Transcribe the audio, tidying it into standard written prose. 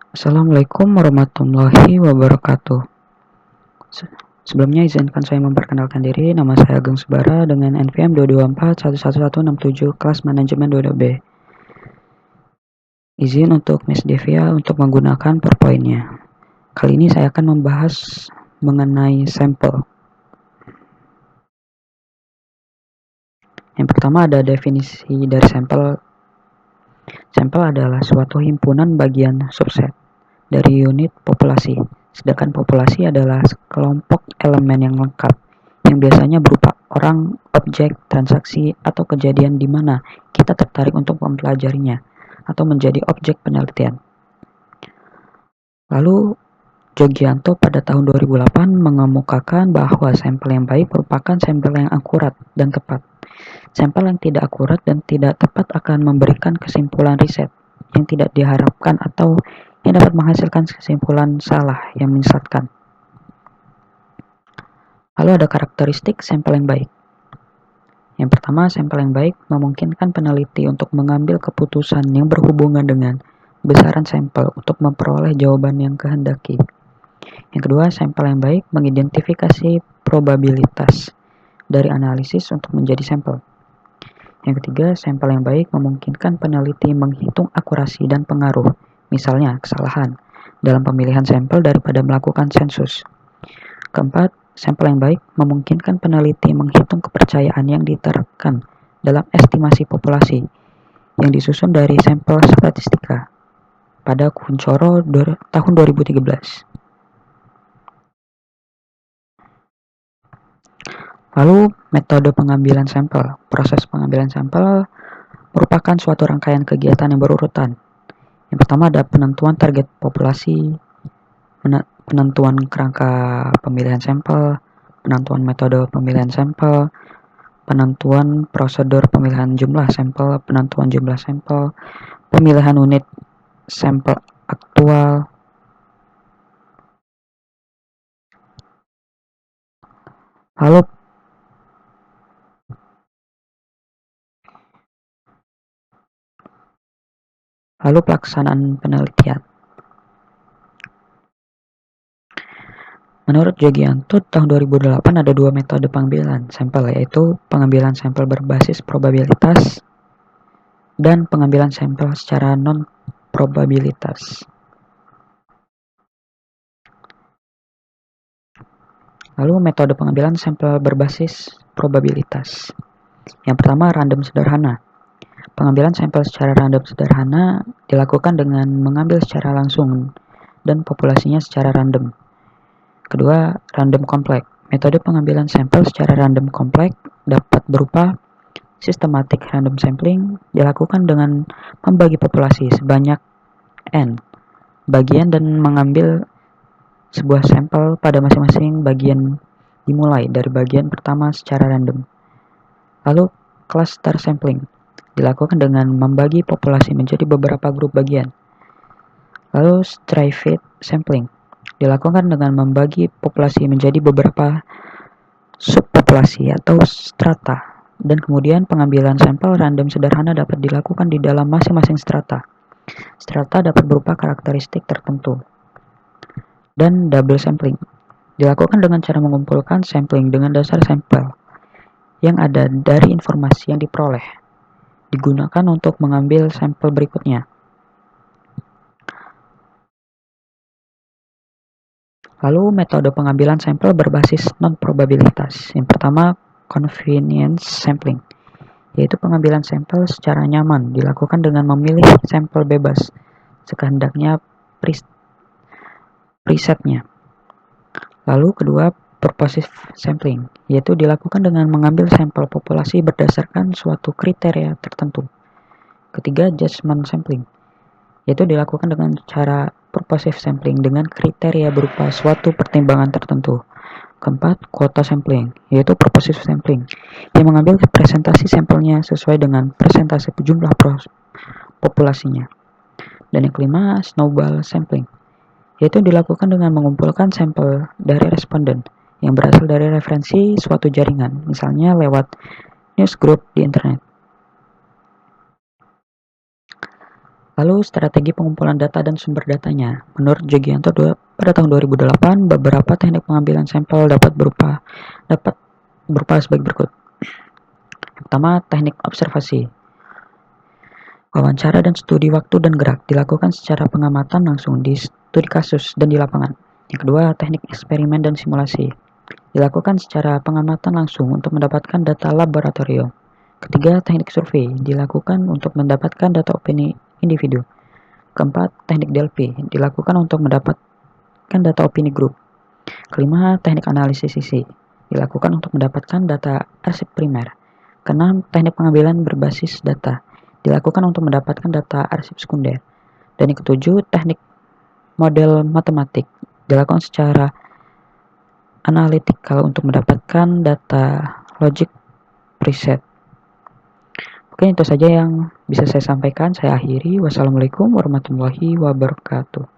Assalamualaikum warahmatullahi wabarakatuh. Sebelumnya izinkan saya memperkenalkan diri. Nama saya Ageng Subara dengan NPM 224111167 kelas manajemen 2B. Izin untuk Miss Devia untuk menggunakan PowerPoint-nya. Kali ini saya akan membahas mengenai sampel. Yang pertama ada definisi dari sampel. Sampel adalah suatu himpunan bagian subset dari unit populasi. Sedangkan populasi adalah kelompok elemen yang lengkap, yang biasanya berupa orang, objek, transaksi, atau kejadian di mana kita tertarik untuk mempelajarinya atau menjadi objek penelitian. Lalu, Jogianto pada tahun 2008 mengemukakan bahwa sampel yang baik merupakan sampel yang akurat dan tepat. Sampel yang tidak akurat dan tidak tepat akan memberikan kesimpulan riset yang tidak diharapkan atau yang dapat menghasilkan kesimpulan salah yang menyesatkan. Lalu ada karakteristik sampel yang baik. Yang pertama, sampel yang baik memungkinkan peneliti untuk mengambil keputusan yang berhubungan dengan besaran sampel untuk memperoleh jawaban yang kehendaki. Yang kedua, sampel yang baik mengidentifikasi probabilitas dari analisis untuk menjadi sampel. Yang ketiga, sampel yang baik memungkinkan peneliti menghitung akurasi dan pengaruh, misalnya kesalahan, dalam pemilihan sampel daripada melakukan sensus. Keempat, sampel yang baik memungkinkan peneliti menghitung kepercayaan yang diterapkan dalam estimasi populasi yang disusun dari sampel statistika pada Kuncoro tahun 2013. Lalu, metode pengambilan sampel. Proses pengambilan sampel merupakan suatu rangkaian kegiatan yang berurutan. Yang pertama ada penentuan target populasi, penentuan kerangka pemilihan sampel, penentuan metode pemilihan sampel, penentuan prosedur pemilihan jumlah sampel, penentuan jumlah sampel, pemilihan unit sampel aktual, lalu pelaksanaan penelitian. Menurut Jogianto tahun 2008 ada dua metode pengambilan sampel, yaitu pengambilan sampel berbasis probabilitas dan pengambilan sampel secara non-probabilitas. Lalu metode pengambilan sampel berbasis probabilitas. Yang pertama, random sederhana. Pengambilan sampel secara random sederhana dilakukan dengan mengambil secara langsung dan populasinya secara random. Kedua, random kompleks. Metode pengambilan sampel secara random kompleks dapat berupa systematic random sampling, dilakukan dengan membagi populasi sebanyak N bagian dan mengambil sebuah sampel pada masing-masing bagian dimulai dari bagian pertama secara random. Lalu, cluster sampling dilakukan dengan membagi populasi menjadi beberapa grup bagian. Lalu, stratified sampling dilakukan dengan membagi populasi menjadi beberapa subpopulasi atau strata, dan kemudian pengambilan sampel random sederhana dapat dilakukan di dalam masing-masing strata. Strata dapat berupa karakteristik tertentu. Dan double sampling dilakukan dengan cara mengumpulkan sampling dengan dasar sampel yang ada dari informasi yang diperoleh, digunakan untuk mengambil sampel berikutnya. Lalu metode pengambilan sampel berbasis non-probabilitas. Yang pertama, convenience sampling, yaitu pengambilan sampel secara nyaman dilakukan dengan memilih sampel bebas sekehendaknya presetnya. Lalu kedua, purposive sampling, yaitu dilakukan dengan mengambil sampel populasi berdasarkan suatu kriteria tertentu. Ketiga, judgment sampling, yaitu dilakukan dengan cara purposive sampling dengan kriteria berupa suatu pertimbangan tertentu. Keempat, quota sampling, yaitu purposive sampling, yang mengambil presentasi sampelnya sesuai dengan presentasi jumlah populasinya. Dan yang kelima, snowball sampling, yaitu dilakukan dengan mengumpulkan sampel dari responden yang berasal dari referensi suatu jaringan, misalnya lewat newsgroup di internet. Lalu strategi pengumpulan data dan sumber datanya. Menurut Jogianto pada tahun 2008, beberapa teknik pengambilan sampel dapat berupa sebagai berikut. Yang pertama, teknik observasi. Wawancara dan studi waktu dan gerak dilakukan secara pengamatan langsung di studi kasus dan di lapangan. Yang kedua, teknik eksperimen dan simulasi. Dilakukan secara pengamatan langsung untuk mendapatkan data laboratorium. Ketiga, teknik survei dilakukan untuk mendapatkan data opini individu. Keempat, teknik DLP dilakukan untuk mendapatkan data opini grup. Kelima, teknik analisis sisi dilakukan untuk mendapatkan data arsip primer. Keenam, teknik pengambilan berbasis data dilakukan untuk mendapatkan data arsip sekunder. Dan yang ketujuh, teknik model matematik dilakukan secara analitikal untuk mendapatkan data logic preset. Oke, itu saja yang bisa saya sampaikan. Saya akhiri. Wassalamualaikum warahmatullahi wabarakatuh.